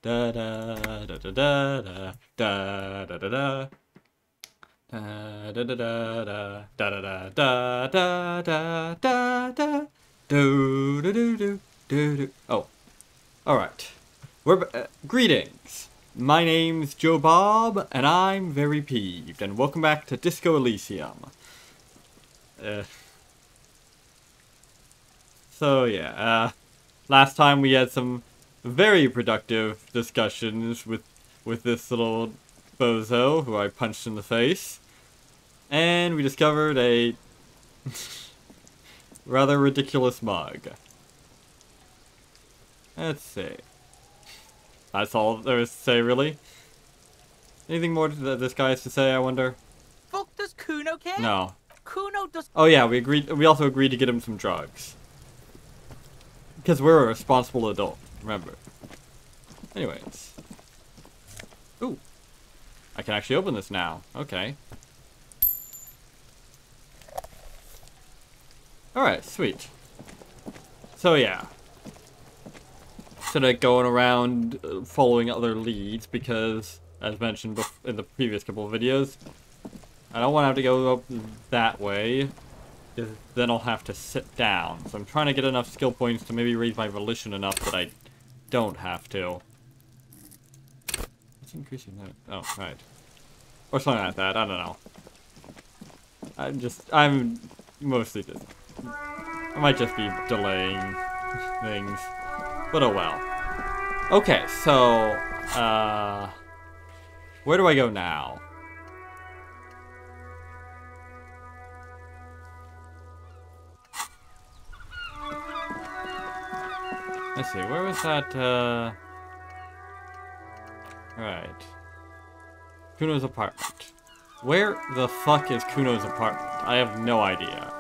Da da da da da da da da da da. Da da da da da da da da da da da do do do do do do. Oh, all right. Greetings. My name's Joe Bob, and I'm very peeved. And welcome back to Disco Elysium. So yeah, last time we had some very productive discussions with this little bozo who I punched in the face, and we discovered a rather ridiculous mug. Let's see. That's all there is to say, really. Anything more that this guy has to say, I wonder? Fuck, does Kuno care? No. Kuno does. Oh yeah, we also agreed to get him some drugs. Because we're a responsible adult, remember. Anyways. Ooh. I can actually open this now. Okay. Alright, sweet. So yeah. Instead of going around following other leads, because, as mentioned in the previous couple of videos, I don't want to have to go up that way, because then I'll have to sit down. So I'm trying to get enough skill points to maybe raise my volition enough that I don't have to. What's increasing that? Oh, right. Or something like that, I don't know. I'm mostly just... I might just be delaying things. But oh well. Okay, so... where do I go now? Let's see, where was that, Right. Kuno's apartment. Where the fuck is Kuno's apartment? I have no idea.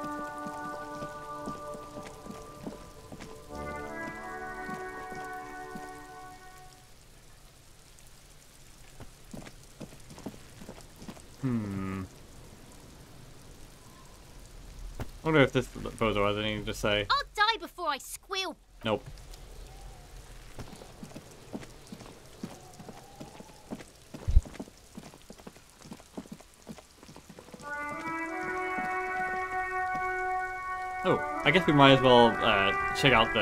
I wonder if this bozo has anything to say. I'll die before I squeal. Nope. Oh, I guess we might as well check out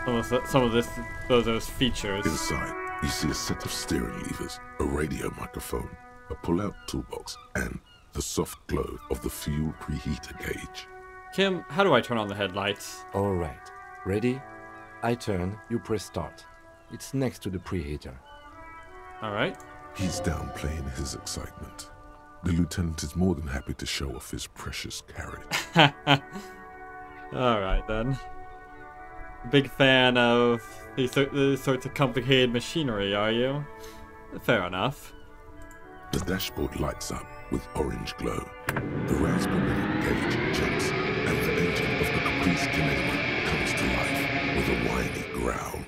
some of this bozo's features. Inside, you see a set of steering levers, a radio microphone, a pull-out toolbox, and the soft glow of the fuel preheater gauge. Kim, how do I turn on the headlights? Alright. Ready? I turn, you press start. It's next to the preheater. Alright. He's downplaying his excitement. The lieutenant is more than happy to show off his precious carriage. Alright then. Big fan of these sorts of complicated machinery, are you? Fair enough. The dashboard lights up with orange glow. The rounds per minute gauge jumps, and the engine of the Caprice Kinema comes to life with a whiny growl.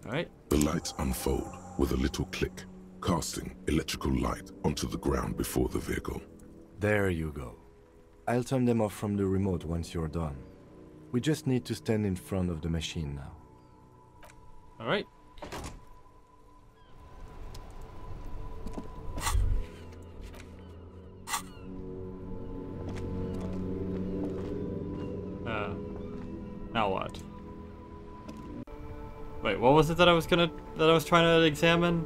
Alright. The lights unfold with a little click, casting electrical light onto the ground before the vehicle. There you go. I'll turn them off from the remote once you're done. We just need to stand in front of the machine now. Alright. Now what? Wait, what was it that I was trying to examine?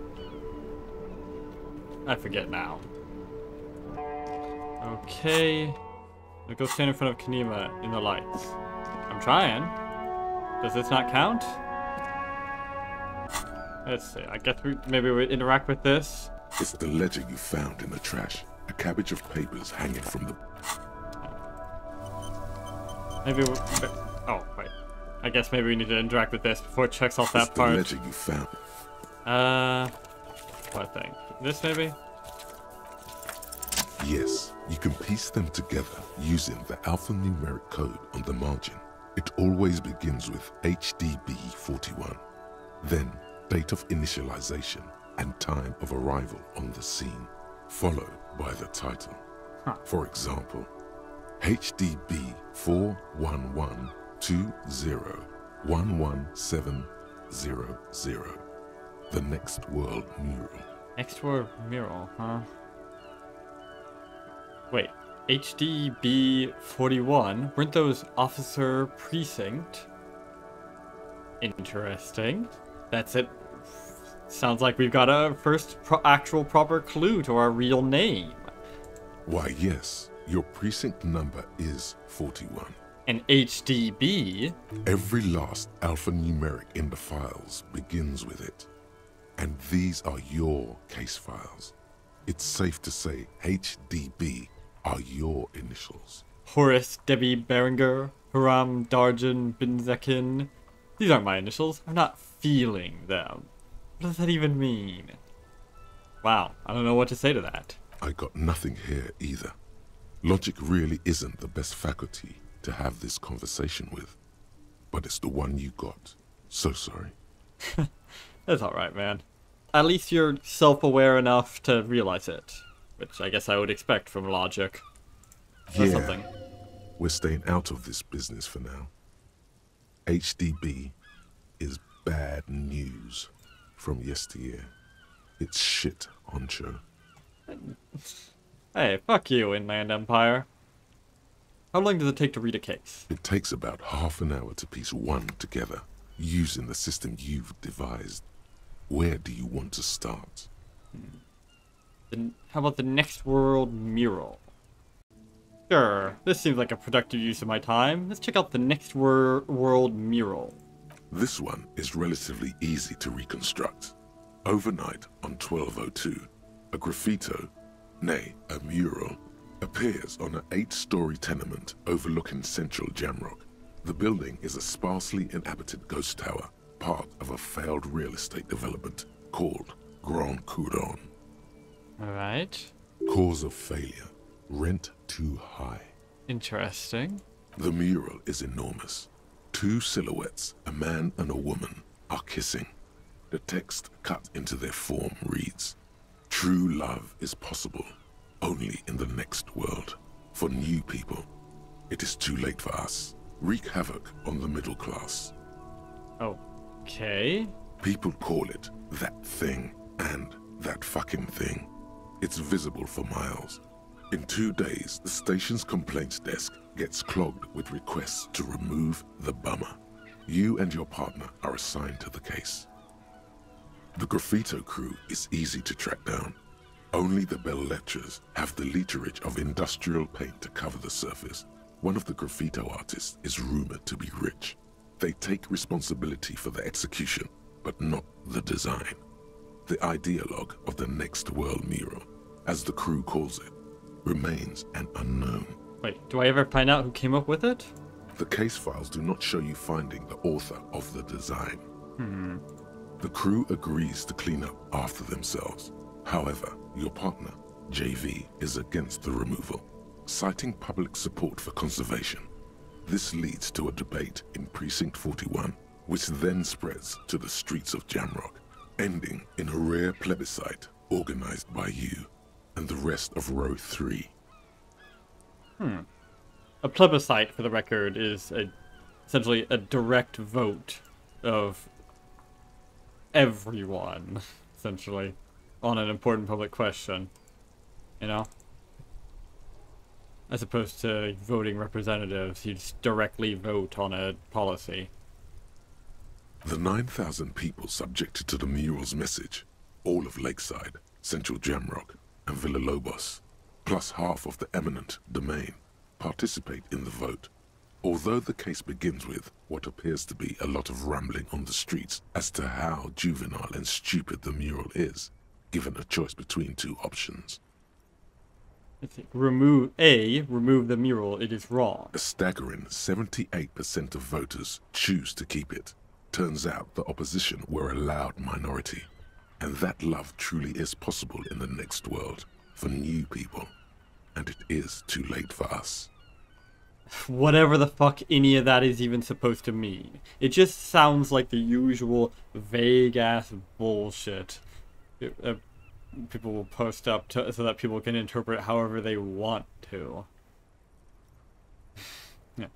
I forget now. Okay. I'll go stand in front of Kinema in the lights. I'm trying. Does this not count? Let's see. I guess maybe we interact with this. It's the ledger you found in the trash. A cabbage of papers hanging from the... Maybe we... Oh, wait. I guess maybe we need to interact with this before it checks off that It's part. the ledger you found. What thing? This maybe? Yes, you can piece them together using the alphanumeric code on the margin. It always begins with HDB41, then date of initialization and time of arrival on the scene, followed by the title. Huh. For example, HDB 41120111700. the Next World mural. Next word mural, huh? Wait, HDB 41? Weren't those officer precinct? Interesting. That's it. Sounds like we've got a first actual proper clue to our real name. Why, yes, your precinct number is 41. And HDB? Every last alphanumeric in the files begins with it. And these are your case files. It's safe to say HDB are your initials. Horace Debbie Berenger, Haram Darjan Binzakin. These aren't my initials. I'm not feeling them. What does that even mean? Wow, I don't know what to say to that. I got nothing here either. Logic really isn't the best faculty to have this conversation with. But it's the one you got. So sorry. That's alright, man. At least you're self-aware enough to realize it. Which I guess I would expect from logic. Or something. We're staying out of this business for now. HDB is bad news from yesteryear. It's shit, honcho. Hey, fuck you, Inland Empire. How long does it take to read a case? It takes about half an hour to piece one together, using the system you've devised. Where do you want to start? Then how about the Next World mural? Sure, this seems like a productive use of my time. Let's check out the Next World mural. This one is relatively easy to reconstruct. Overnight on 1202, a graffito, nay, a mural, appears on an 8-story tenement overlooking central Jamrock. The building is a sparsely inhabited ghost tower, part of a failed real estate development called Grand Couronne. Alright. Cause of failure, rent too high. Interesting. The mural is enormous. 2 silhouettes, a man and a woman, are kissing. The text cut into their form reads, "True love is possible only in the next world. For new people, it is too late for us. Wreak havoc on the middle class." Okay. People call it that thing and that fucking thing. It's visible for miles. In 2 days, the station's complaints desk gets clogged with requests to remove the bummer. You and your partner are assigned to the case. The graffito crew is easy to track down. Only the bell lectures have the literage of industrial paint to cover the surface. One of the graffito artists is rumored to be rich. They take responsibility for the execution, but not the design. The ideologue of the Next World mural, as the crew calls it, remains an unknown. Wait, do I ever find out who came up with it? The case files do not show you finding the author of the design. The crew agrees to clean up after themselves. However, your partner, JV, is against the removal, citing public support for conservation. This leads to a debate in Precinct 41, which then spreads to the streets of Jamrock, ending in a rare plebiscite organized by you and the rest of Row 3. A plebiscite, for the record, is essentially a direct vote of everyone, essentially, on an important public question, you know? As opposed to voting representatives, you just directly vote on a policy. The 9,000 people subjected to the mural's message, all of Lakeside, Central Jamrock, and Villa Lobos, plus half of the eminent domain, participate in the vote. Although the case begins with what appears to be a lot of rambling on the streets as to how juvenile and stupid the mural is, given a choice between 2 options. Remove the mural, it is wrong. A staggering 78% of voters choose to keep it. Turns out the opposition were a loud minority. And that love truly is possible in the next world, for new people. And it is too late for us. Whatever the fuck any of that is even supposed to mean. It just sounds like the usual vague-ass bullshit. People will post up so that people can interpret however they want to. Yeah.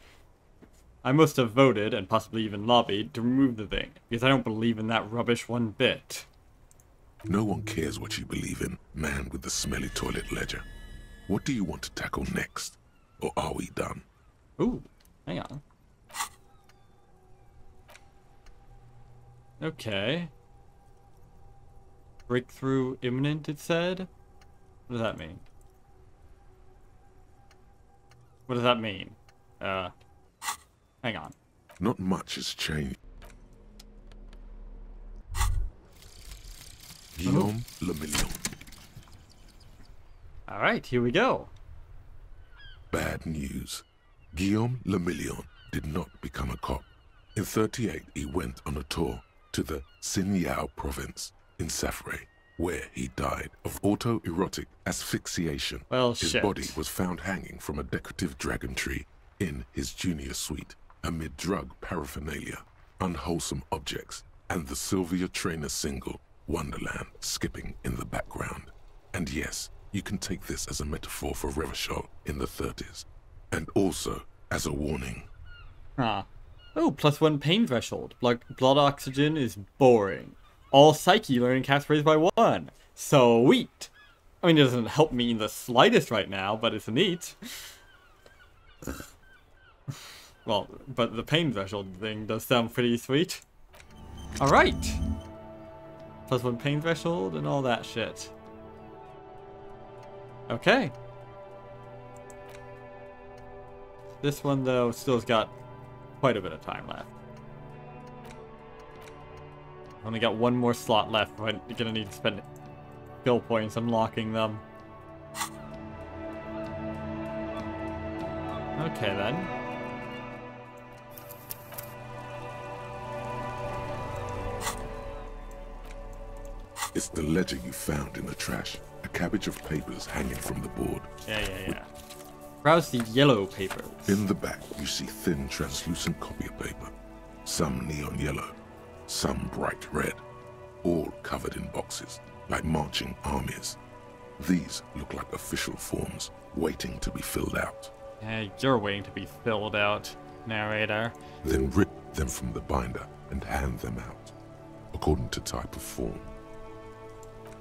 I must have voted, and possibly even lobbied, to remove the thing, because I don't believe in that rubbish one bit. No one cares what you believe in, man with the smelly toilet ledger. What do you want to tackle next? Or are we done? Ooh, hang on. Okay. Breakthrough imminent, it said? What does that mean? What does that mean? Hang on. Not much has changed. Guillaume Le Million. Alright, here we go. Bad news. Guillaume Le Million did not become a cop. In 38, he went on a tour to the Sinyao province in Safre, where he died of autoerotic asphyxiation. Well, his shit. body was found hanging from a decorative dragon tree in his junior suite, amid drug paraphernalia, unwholesome objects, and the Sylvia Trainer single, Wonderland, skipping in the background. And yes, you can take this as a metaphor for Revachol in the 30s, and also as a warning. Huh. Oh, +1 pain threshold. Blood oxygen is boring. All psyche learning caps raised by 1. Sweet. I mean, it doesn't help me in the slightest right now, but it's neat. Well, but the pain threshold thing does sound pretty sweet. Alright. +1 pain threshold and all that shit. Okay. This one, though, still's got quite a bit of time left. Only got one more slot left. I'm gonna need to spend skill points unlocking them. Okay, then. It's the ledger you found in the trash. A cabbage of papers hanging from the board. Yeah. Browse the yellow papers. In the back, you see thin, translucent copy paper. Some neon yellow, some bright red, all covered in boxes, like marching armies. These look like official forms, waiting to be filled out. Yeah, you're waiting to be filled out, narrator. Then rip them from the binder and hand them out, according to type of form.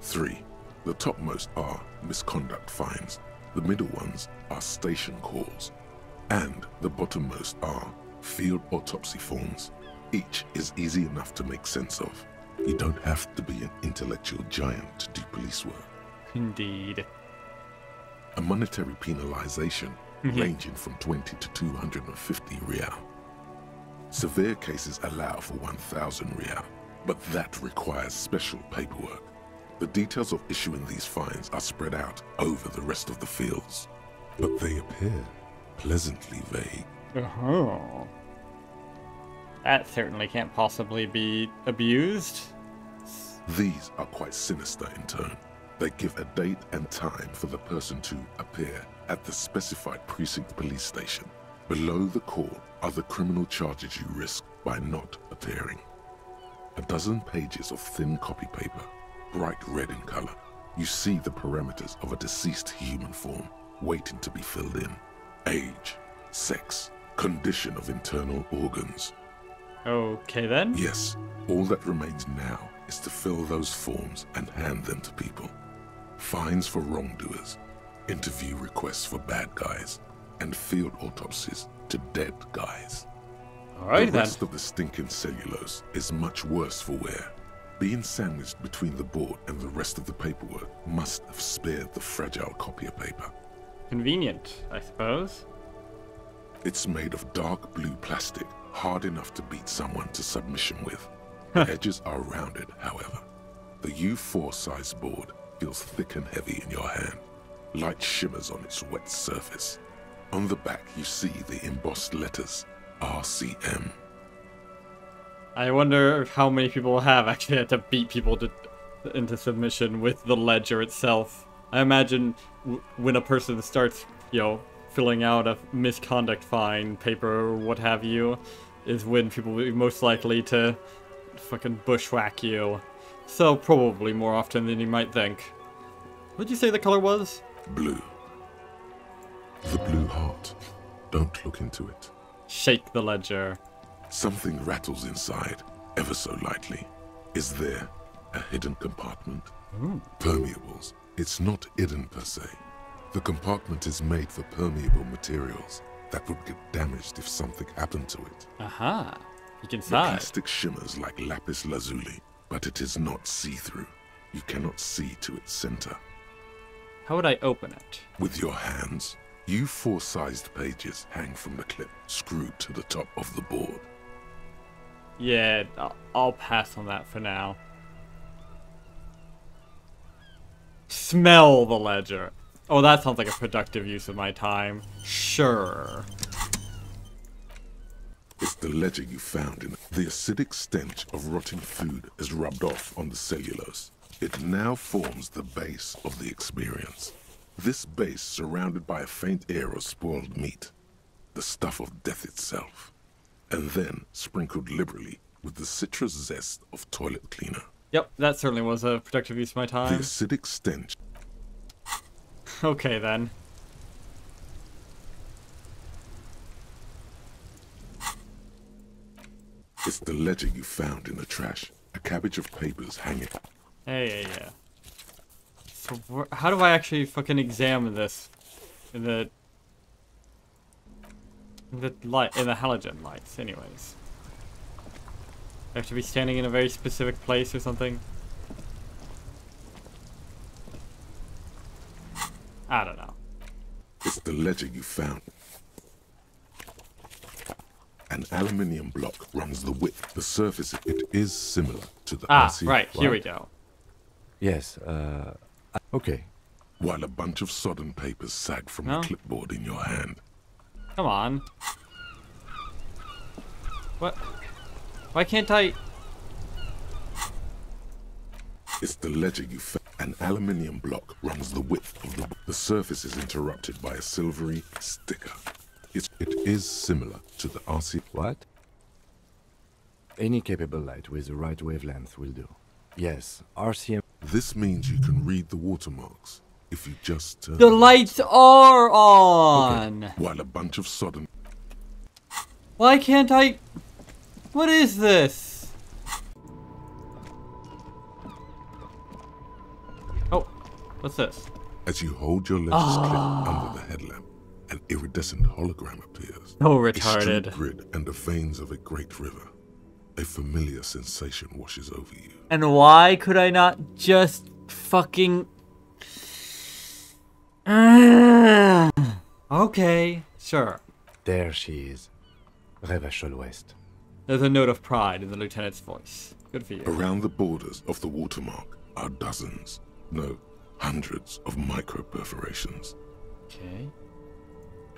3. The topmost are misconduct fines. The middle ones are station calls. And the bottommost are field autopsy forms. Each is easy enough to make sense of. You don't have to be an intellectual giant to do police work. Indeed. A monetary penalization ranging from 20 to 250 real. Severe cases allow for 1,000 real, but that requires special paperwork. The details of issuing these fines are spread out over the rest of the fields, but they appear pleasantly vague. That certainly can't possibly be abused. These are quite sinister in tone. They give a date and time for the person to appear at the specified precinct police station. Below the call are the criminal charges you risk by not appearing. A dozen pages of thin copy paper, bright red in color. You see the parameters of a deceased human form waiting to be filled in. Age, sex, condition of internal organs. Okay then. Yes, all that remains now is to fill those forms and hand them to people. Fines for wrongdoers, interview requests for bad guys, and field autopsies to dead guys. Alright The then. rest of the stinking cellulose is much worse for wear. Being sandwiched between the board and the rest of the paperwork must have spared the fragile copier paper. Convenient, I suppose. It's made of dark blue plastic, hard enough to beat someone to submission with. The edges are rounded, however. The U4 size board feels thick and heavy in your hand. Light shimmers on its wet surface. On the back you see the embossed letters, RCM. I wonder how many people have actually had to beat people into submission with the ledger itself. I imagine when a person starts, filling out a misconduct fine paper or what have you, is when people will be most likely to fucking bushwhack you. So probably more often than you might think. What'd you say the color was? Blue. The blue heart. Don't look into it. Shake the ledger. Something rattles inside, ever so lightly. Is there a hidden compartment. Permeables. It's not hidden per se. The compartment is made for permeable materials that would get damaged if something happened to it. Aha. You can The sigh. plastic shimmers like lapis lazuli, but it is not see-through. You cannot see to its center. How would I open it? With your hands, U4-sized pages hang from the clip screwed to the top of the board. Yeah, I'll pass on that for now. Smell the ledger. Oh, that sounds like a productive use of my time. Sure. It's the ledger you found in it. The acidic stench of rotting food is rubbed off on the cellulose. It now forms the base of the experience. This base surrounded by a faint air of spoiled meat, the stuff of death itself, and then sprinkled liberally with the citrus zest of toilet cleaner. Yep, that certainly was a productive use of my The time. acidic stench. Okay, then. It's the ledger you found in the trash. A cabbage of papers hanging. Yeah. So how do I actually fucking examine this in the light, in the halogen lights? Anyways, I have to be standing in a very specific place or something. I don't know. It's the ledger you found. An aluminium block runs the width. The surface, it is similar to the RC. Right, here we go. Yes, okay. While a bunch of sodden papers sag from No? the clipboard in your hand. Come on. What? Why can't I? It's the ledger you found. An aluminium block runs the width of the... The surface is interrupted by a silvery sticker. It is similar to the RC... What? Any capable light with the right wavelength will do. Yes, RCM... This means you can read the watermarks if you just turn... The lights are on! While a bunch of sodden... Why can't I? What is this? Oh, what's this? As you hold your ledger's clip under the headlamp, an iridescent hologram appears. So A street retarded. grid and the veins of a great river. A familiar sensation washes over you. And why could I not just fucking... Okay, sure. There she is. Revachol West. There's a note of pride in the lieutenant's voice. Good for you. Around the borders of the watermark are dozens, no, hundreds of micro-perforations. Okay.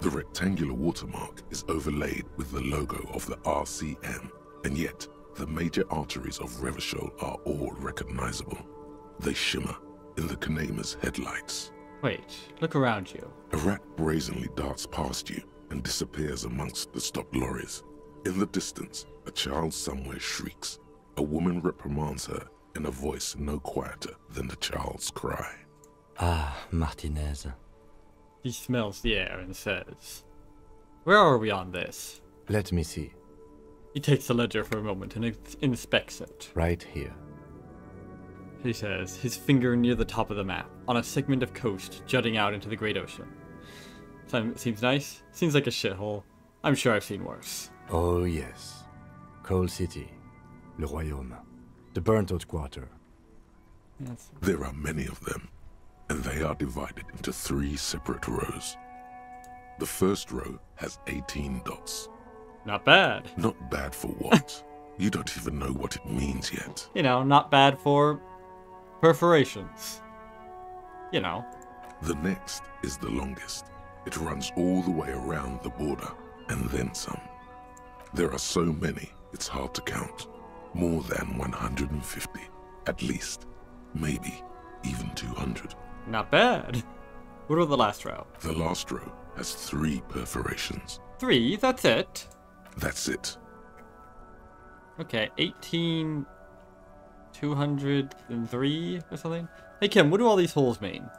The rectangular watermark is overlaid with the logo of the RCM, and yet the major arteries of Revachol are all recognizable. They shimmer in the Kanema's headlights. Wait, look around you. A rat brazenly darts past you and disappears amongst the stopped lorries. In the distance, a child somewhere shrieks. A woman reprimands her in a voice no quieter than the child's cry. Ah, Martinez. He smells the air and says, "Where are we on this?" Let me see. He takes the ledger for a moment and inspects it. Right here. He says, his finger near the top of the map, on a segment of coast jutting out into the great ocean. Seems nice. Seems like a shithole. I'm sure I've seen worse. Oh yes. Coal City. Le Royaume. The burnt-out quarter. That's... There are many of them, and they are divided into 3 separate rows. The first row has 18 dots. Not bad. Not bad for what? You don't even know what it means yet. You know, not bad for perforations. You know. The next is the longest. It runs all the way around the border, and then some. There are so many, it's hard to count. More than 150, at least. Maybe even 200. Not bad. What about the last row? The last row has 3 perforations. 3? That's it? That's it. Okay, 18... 203 or something? Hey Kim, what do all these holes mean?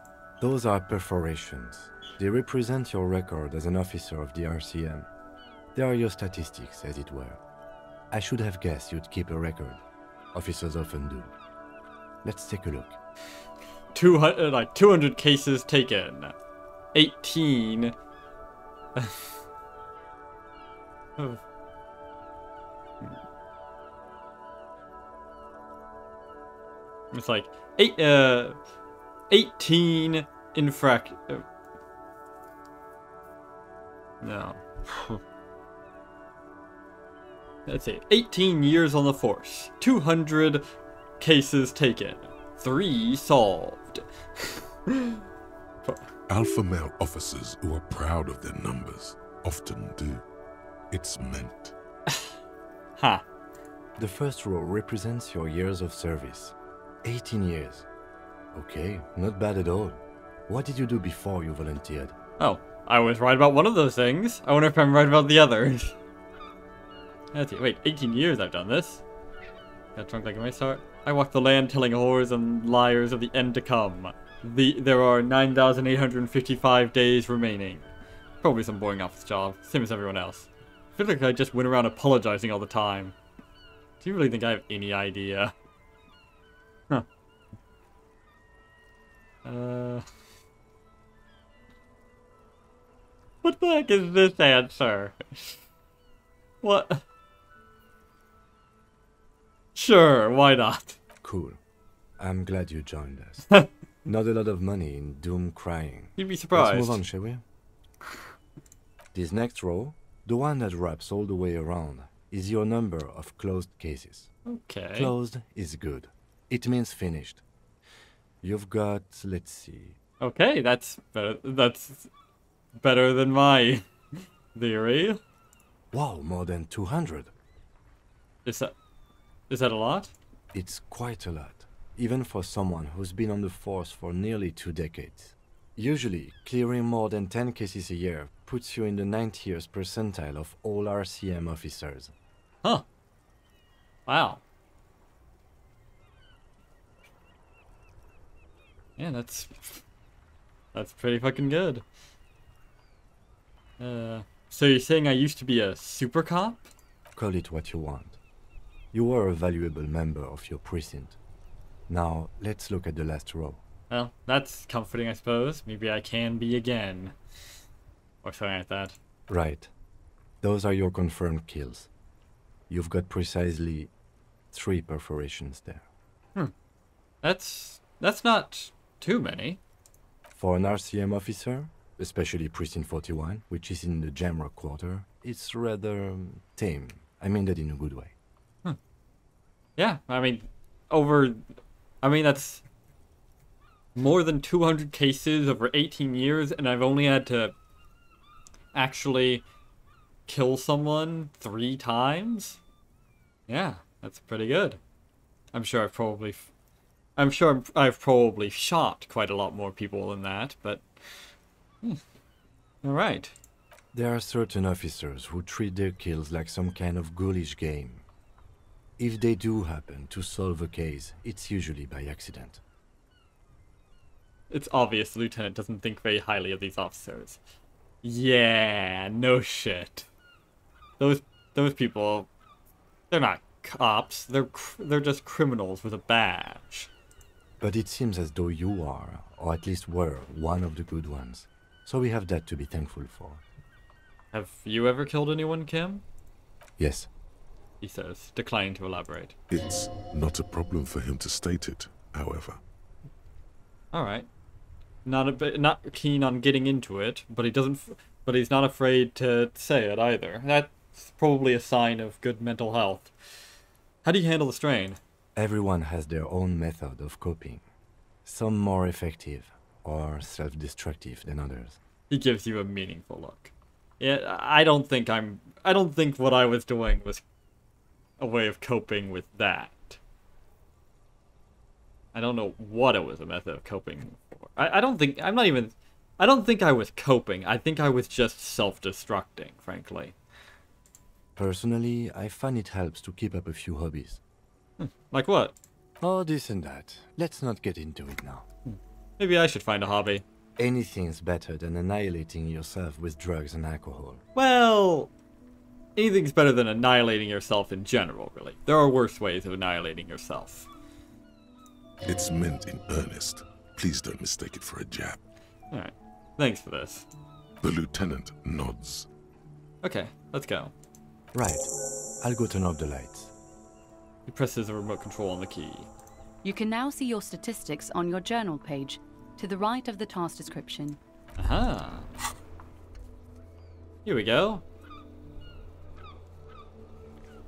Those are perforations. They represent your record as an officer of the RCM. They are your statistics, as it were. I should have guessed you'd keep a record. Officers often do. Let's take a look. 200, like 200 cases taken. 18. Oh. It's like 18 infract. No. Let's see. 18 years on the force. 200 cases taken. 3 solved. Alpha male officers who are proud of their numbers often do. It's meant. Ha. The first row represents your years of service. 18 years. Okay, not bad at all. What did you do before you volunteered? Oh, I was right about one of those things. I wonder if I'm right about the others. Let's see. Wait, 18 years I've done this. Got drunk like a may start. I walk the land telling whores and liars of the end to come. There are 9,855 days remaining. Probably some boring office job, same as everyone else. I feel like I just went around apologizing all the time. Do you really think I have any idea? Huh. What the heck is this answer? What? Sure, why not? Cool. I'm glad you joined us. Not a lot of money in doom crying. You'd be surprised. Let's move on, shall we? This next row, the one that wraps all the way around, is your number of closed cases. Okay. Closed is good. It means finished. You've got, let's see. Okay, that's better than my theory. Wow, more than 200. Is that a lot? It's quite a lot, even for someone who's been on the force for nearly 2 decades. Usually, clearing more than 10 cases a year puts you in the 90th percentile of all RCM officers. Huh. Wow. Yeah, that's pretty fucking good. So you're saying I used to be a super cop? Call it what you want. You were a valuable member of your precinct. Now, let's look at the last row. Well, that's comforting, I suppose. Maybe I can be again. Or something like that. Right. Those are your confirmed kills. You've got precisely 3 perforations there. That's not too many. For an RCM officer, especially Precinct 41, which is in the Jamrock quarter, it's rather tame. I mean that in a good way. Yeah, I mean, that's more than 200 cases over 18 years, and I've only had to actually kill someone 3 times? Yeah, that's pretty good. I'm sure I've probably shot quite a lot more people than that, but alright. There are certain officers who treat their kills like some kind of ghoulish game. If they do happen to solve a case, it's usually by accident. It's obvious the lieutenant doesn't think very highly of these officers. Yeah, no shit. Those people, they're not cops. They're just criminals with a badge. But it seems as though you are, or at least were, one of the good ones. So we have that to be thankful for. Have you ever killed anyone, Kim? Yes. He says, declining to elaborate. It's not a problem for him to state it, however. Alright. Not keen on getting into it, but he's not afraid to say it either. That's probably a sign of good mental health. How do you handle the strain? Everyone has their own method of coping. Some more effective or self-destructive than others. He gives you a meaningful look. Yeah, I don't think what I was doing was a way of coping with that. I don't know what it was a method of coping for. I don't think I was coping. I think I was just self-destructing, frankly. Personally, I find it helps to keep up a few hobbies. Like what? Oh, this and that. Let's not get into it now. Maybe I should find a hobby. Anything's better than annihilating yourself with drugs and alcohol. Well, anything's better than annihilating yourself in general, really. There are worse ways of annihilating yourself. It's meant in earnest. Please don't mistake it for a jab. Alright. Thanks for this. The lieutenant nods. Okay, let's go. Right. I'll go turn off the lights. He presses the remote control on the key. You can now see your statistics on your journal page, to the right of the task description. Aha. Here we go.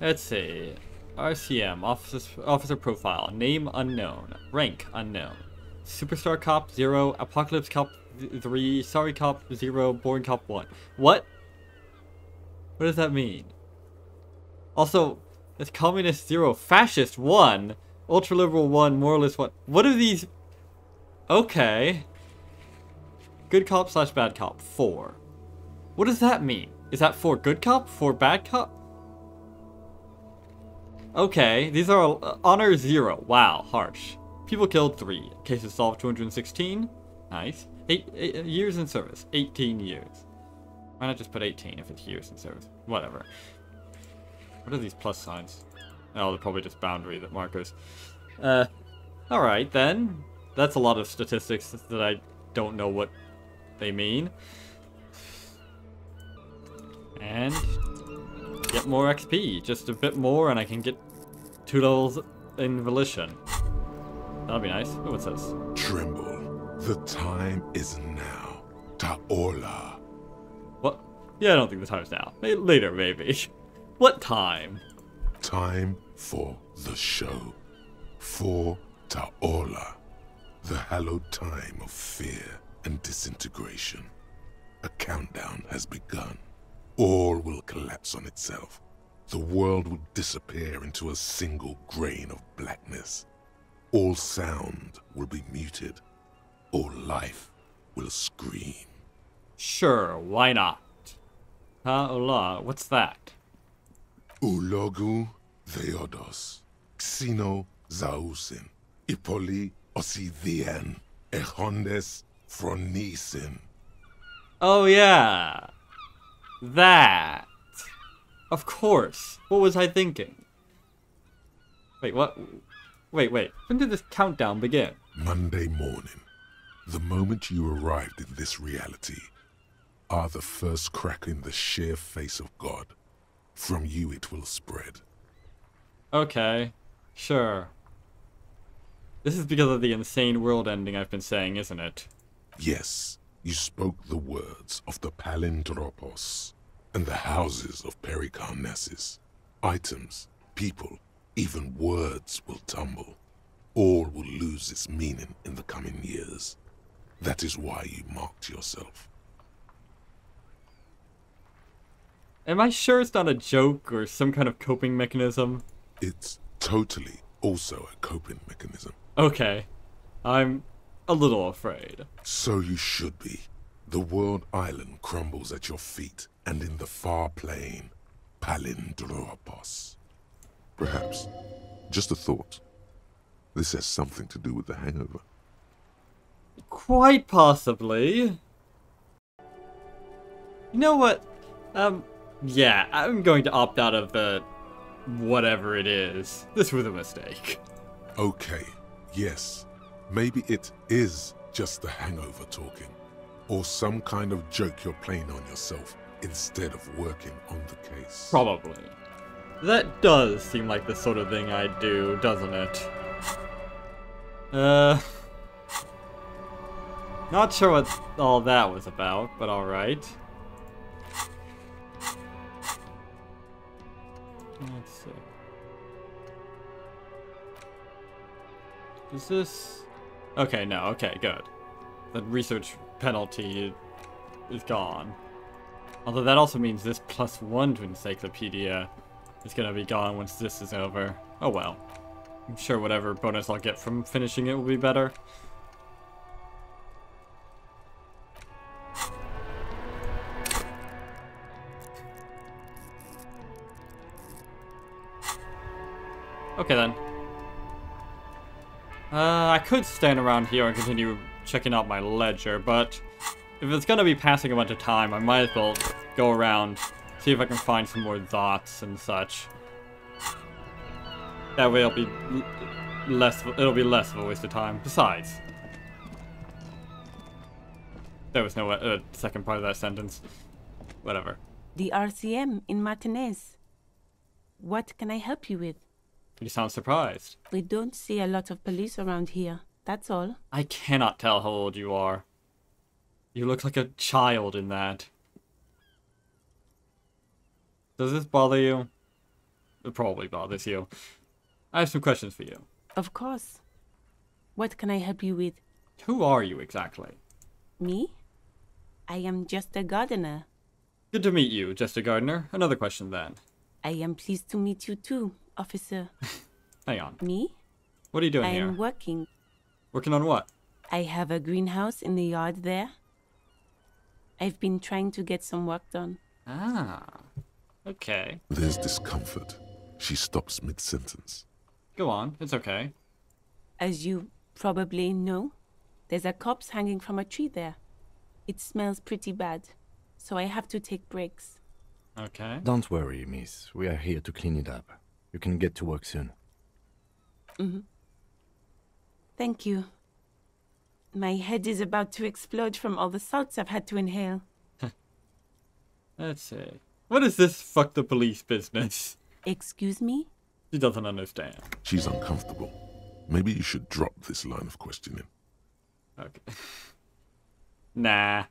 Let's see. RCM, officer profile, name unknown, rank unknown. Superstar Cop 0, Apocalypse Cop 3, Sorry Cop 0, Boring Cop 1. What? What does that mean? Also, it's Communist 0, Fascist 1, Ultraliberal 1, Moralist 1. What are these? Okay. Good Cop / Bad Cop 4. What does that mean? Is that for Good Cop? For Bad Cop? Okay, these are honor 0. Wow, harsh. People killed 3. Cases solved 216. Nice. 8 years in service. 18 years. Why not just put 18 if it's years in service? Whatever. What are these plus signs? Oh, they're probably just boundary markers. Alright then. That's a lot of statistics that I don't know what they mean. And get more XP. Just a bit more and I can get 2 levels in Volition. That'll be nice. Oh, what's this? Tremble. The time is now. Ta'ola. What? Yeah, I don't think the time's now. Later, maybe. What time? Time for the show. For Ta'ola. The hallowed time of fear and disintegration. A countdown has begun. All will collapse on itself. The world will disappear into a single grain of blackness. All sound will be muted. All life will scream. Sure, why not? Ta'ola, what's that? Λόγου, ἐόντος, ξυνοῦ, ζώουσιν, πολλοὶ, ιδίαν, ἐχόντες, φρόνησιν. Oh yeah. That. Of course. What was I thinking? Wait, what? Wait. When did this countdown begin? Monday morning, the moment you arrived in this reality, are the first crack in the sheer face of God. From you it will spread. Okay. Sure. This is because of the insane world ending I've been saying, isn't it? Yes, you spoke the words of the palindropos and the houses of Pericarnassus. Items, people, even words will tumble. All will lose its meaning in the coming years. That is why you marked yourself. Am I sure it's not a joke or some kind of coping mechanism? It's totally also a coping mechanism. Okay. I'm a little afraid. So you should be. The world island crumbles at your feet, and in the far plain, palindropos. Perhaps, just a thought, this has something to do with the hangover. Quite possibly. You know what? Yeah, I'm going to opt out of the whatever it is. This was a mistake. Okay, yes, maybe it is just the hangover talking, or some kind of joke you're playing on yourself instead of working on the case. Probably. That does seem like the sort of thing I'd do, doesn't it? Not sure what all that was about, but alright. Let's see. Is this... Okay, no, okay, good. The research penalty is gone. Although that also means this +1 to encyclopedia is gonna be gone once this is over. Oh well. I'm sure whatever bonus I'll get from finishing it will be better. Okay then. I could stand around here and continue checking out my ledger, but if it's gonna be passing a bunch of time, I might as well go around, see if I can find some more thoughts and such. That way I'll be it'll be less of a waste of time. Besides, there was no second part of that sentence. Whatever. The RCM in Martinez. What can I help you with? You sound surprised. We don't see a lot of police around here, that's all. I cannot tell how old you are. You look like a child in that. Does this bother you? It probably bothers you. I have some questions for you. Of course. What can I help you with? Who are you exactly? Me? I am just a gardener. Good to meet you, Jester Gardener. Another question then. I am pleased to meet you too, officer. Hang on. Me? What are you doing I here? am working. Working on what? I have a greenhouse in the yard there. I've been trying to get some work done. Ah. Okay. There's discomfort. She stops mid-sentence. Go on. It's okay. As you probably know, there's a corpse hanging from a tree there. It smells pretty bad, so I have to take breaks. Okay. Don't worry, miss. We are here to clean it up. You can get to work soon. Thank you. My head is about to explode from all the salts I've had to inhale. Let's see. What is this fuck the police business? Excuse me? She doesn't understand. She's uncomfortable. Maybe you should drop this line of questioning. Okay. Nah.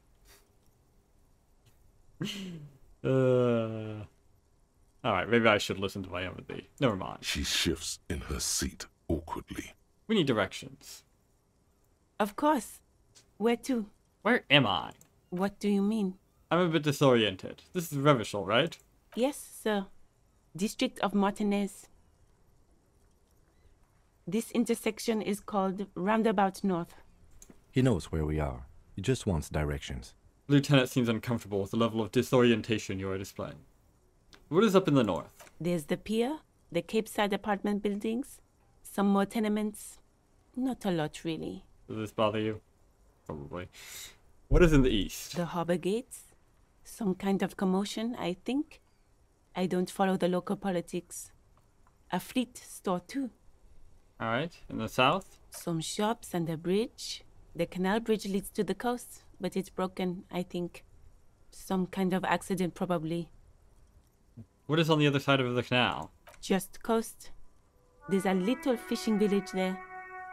Alright, maybe I should listen to my empathy. Never mind. She shifts in her seat awkwardly. We need directions. Of course. Where to? Where am I? What do you mean? I'm a bit disoriented. This is Revachol, right? Yes, sir. District of Martinez. This intersection is called Roundabout North. He knows where we are. He just wants directions. Lieutenant seems uncomfortable with the level of disorientation you are displaying. What is up in the north? There's the pier, the Cape Side apartment buildings, some more tenements. Not a lot, really. Does this bother you? Probably. What is in the east? The harbor gates. Some kind of commotion, I think. I don't follow the local politics. A fleet store, too. Alright. In the south? Some shops and a bridge. The canal bridge leads to the coast, but it's broken, I think. Some kind of accident, probably. What is on the other side of the canal? Just coast. There's a little fishing village there,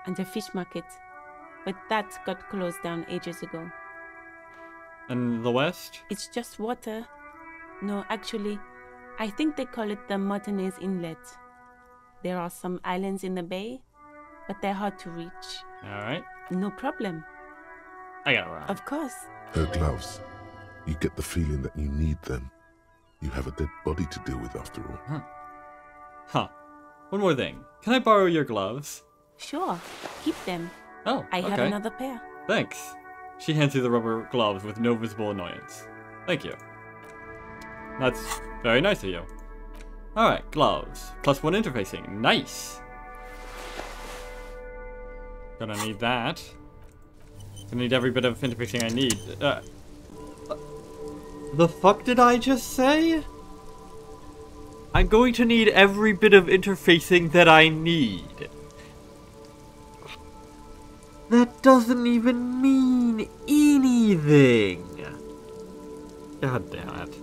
and a fish market. But that got closed down ages ago. And the west? It's just water. No, actually, I think they call it the Martinez Inlet. There are some islands in the bay, but they're hard to reach. Alright. No problem. I got it right. Of course. Her gloves. You get the feeling that you need them. You have a dead body to deal with after all. Huh. One more thing. Can I borrow your gloves? Sure. Keep them. Oh, I have okay. another pair. Thanks. She hands you the rubber gloves with no visible annoyance. Thank you. That's very nice of you. Alright, gloves. +1 interfacing. Nice! Gonna need that. Gonna need every bit of interfacing I need. The fuck did I just say? I'm going to need every bit of interfacing that I need. That doesn't even mean anything. God damn it.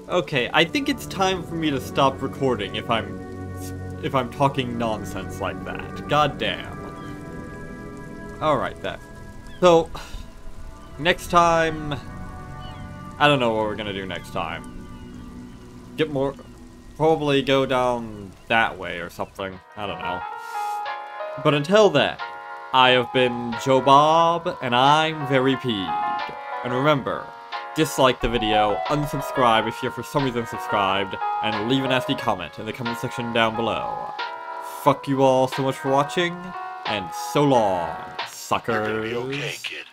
Okay, I think it's time for me to stop recording if I'm talking nonsense like that. God damn. Alright then. So, next time, I don't know what we're gonna do next time. Probably go down that way or something. I don't know. But until then, I have been Joe Bob, and I'm very peeved. And remember, dislike the video, unsubscribe if you're for some reason subscribed, and leave a nasty comment in the comment section down below. Fuck you all so much for watching, and so long, suckers. You're gonna be okay, kid.